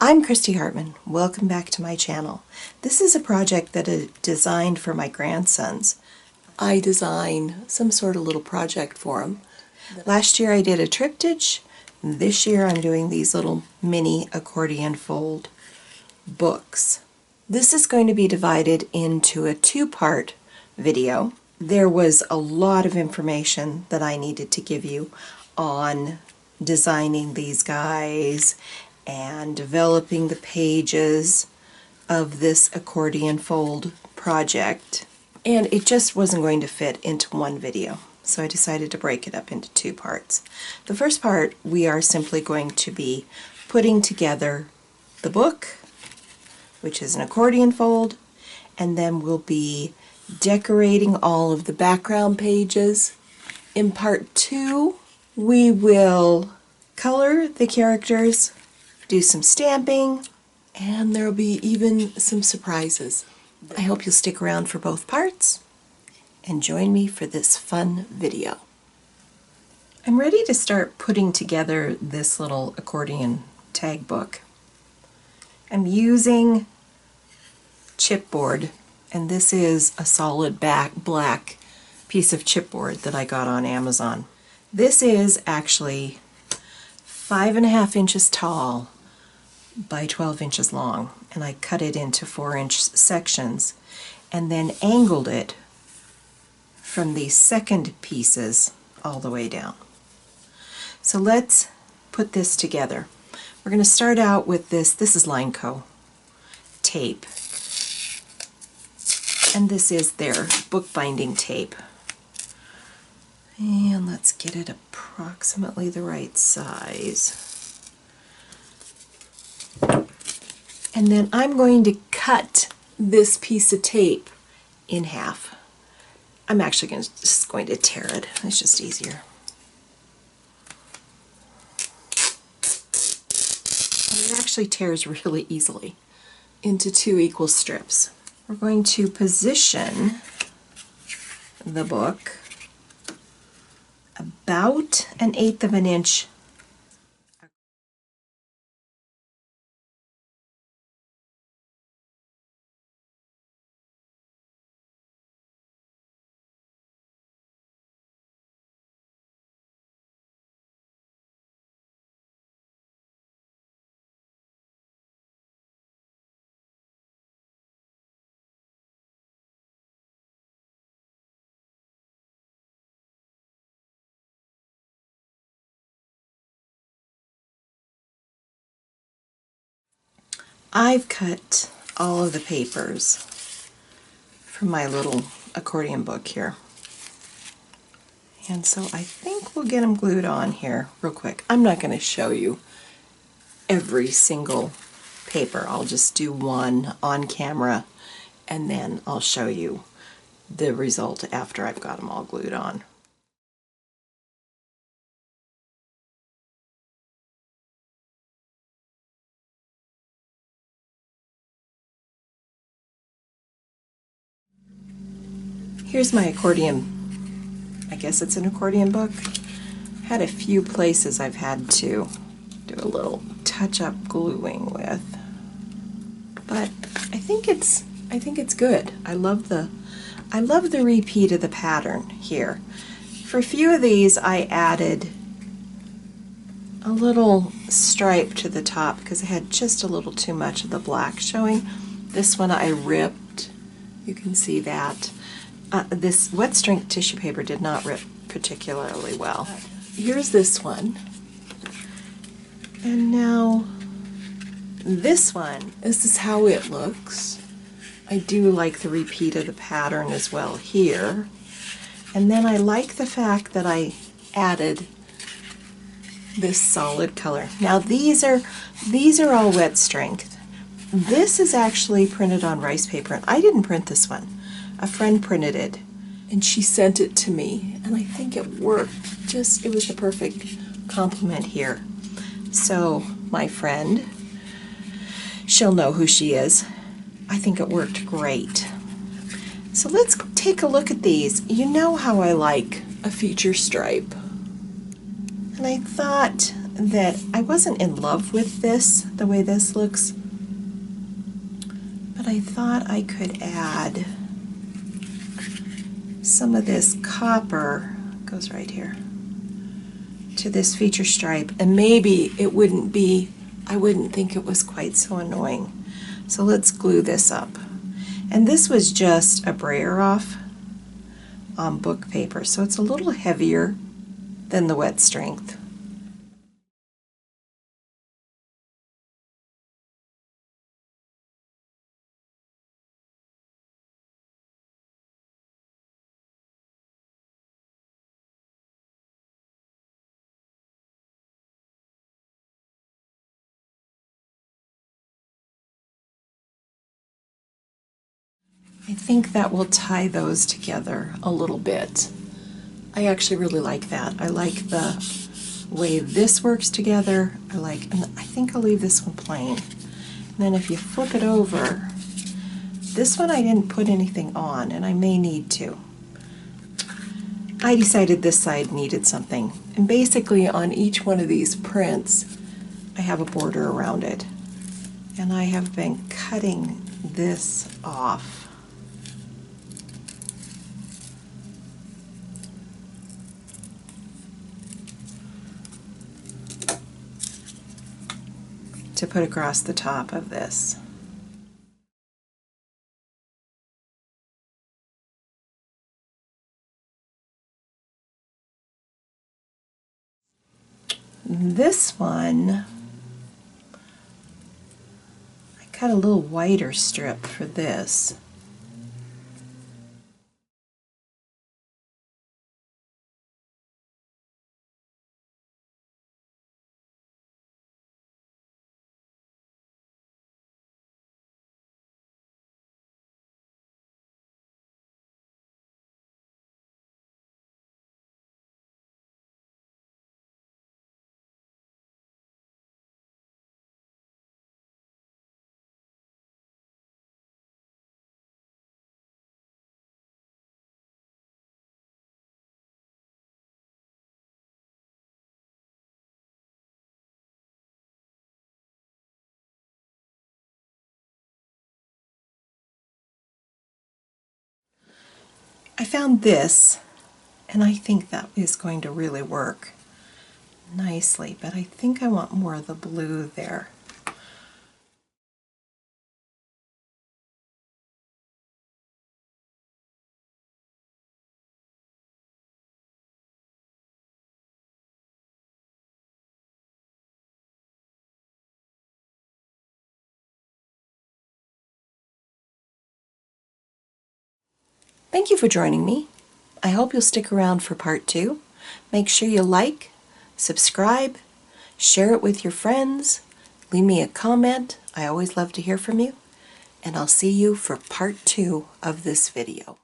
I'm Christy Hartman. Welcome back to my channel. This is a project that I designed for my grandsons. I design some sort of little project for them. Last year I did a triptych. This year I'm doing these little mini accordion fold books. This is going to be divided into a two-part video. There was a lot of information that I needed to give you on designing these guys and developing the pages of this accordion fold project, and it just wasn't going to fit into one video, so I decided to break it up into two parts. The first part, we are simply going to be putting together the book, which is an accordion fold, and then we'll be decorating all of the background pages. In part two, we will color the characters, do some stamping, and there'll be even some surprises. I hope you'll stick around for both parts and join me for this fun video. I'm ready to start putting together this little accordion tag book. I'm using chipboard, and this is a solid black piece of chipboard that I got on Amazon. This is actually 5.5 inches tall by 12 inches long, and I cut it into 4-inch sections and then angled it from the second pieces all the way down. So let's put this together. We're going to start out with this is Lineco tape, and this is their bookbinding tape. And let's get it approximately the right size. And then I'm going to cut this piece of tape in half. I'm actually just going to tear it. It's just easier. And it actually tears really easily into 2 equal strips. We're going to position the book about 1/8 of an inch . I've cut all of the papers from my little accordion book here. And so I think we'll get them glued on here real quick. I'm not going to show you every single paper. I'll just do one on camera, and then I'll show you the result after I've got them all glued on. Here's my accordion. I guess it's an accordion book. Had a few places I've had to do a little touch-up gluing with, but I think it's good. I love the repeat of the pattern here. For a few of these, I added a little stripe to the top because I had just a little too much of the black showing. This one I ripped. You can see that. This wet strength tissue paper did not rip particularly well. Here's this one. And now this one, this is how it looks. I do like the repeat of the pattern as well here. And then I like the fact that I added this solid color. Now these are all wet strength. This is actually printed on rice paper, and I didn't print this one. A friend printed it, and she sent it to me, and I think it worked. It was the perfect complement here. So my friend, she'll know who she is. I think it worked great. So let's take a look at these. You know how I like a feature stripe. And I thought that I wasn't in love with this, the way this looks, but I thought I could add some of this copper, goes right here, to this feature stripe, and maybe it wouldn't be, I wouldn't think it was quite so annoying. So let's glue this up. And this was just a brayer off book paper, so it's a little heavier than the wet strength. I think that will tie those together a little bit. I actually really like that. I like the way this works together. And I think I'll leave this one plain. And then if you flip it over, this one I didn't put anything on, and I may need to. I decided this side needed something. And basically on each one of these prints, I have a border around it. And I have been cutting this off. To put across the top of this. This one, I cut a little wider strip for this. I found this, and I think that is going to really work nicely, but I think I want more of the blue there. Thank you for joining me. I hope you'll stick around for part 2. Make sure you like, subscribe, share it with your friends, leave me a comment. I always love to hear from you. And I'll see you for part 2 of this video.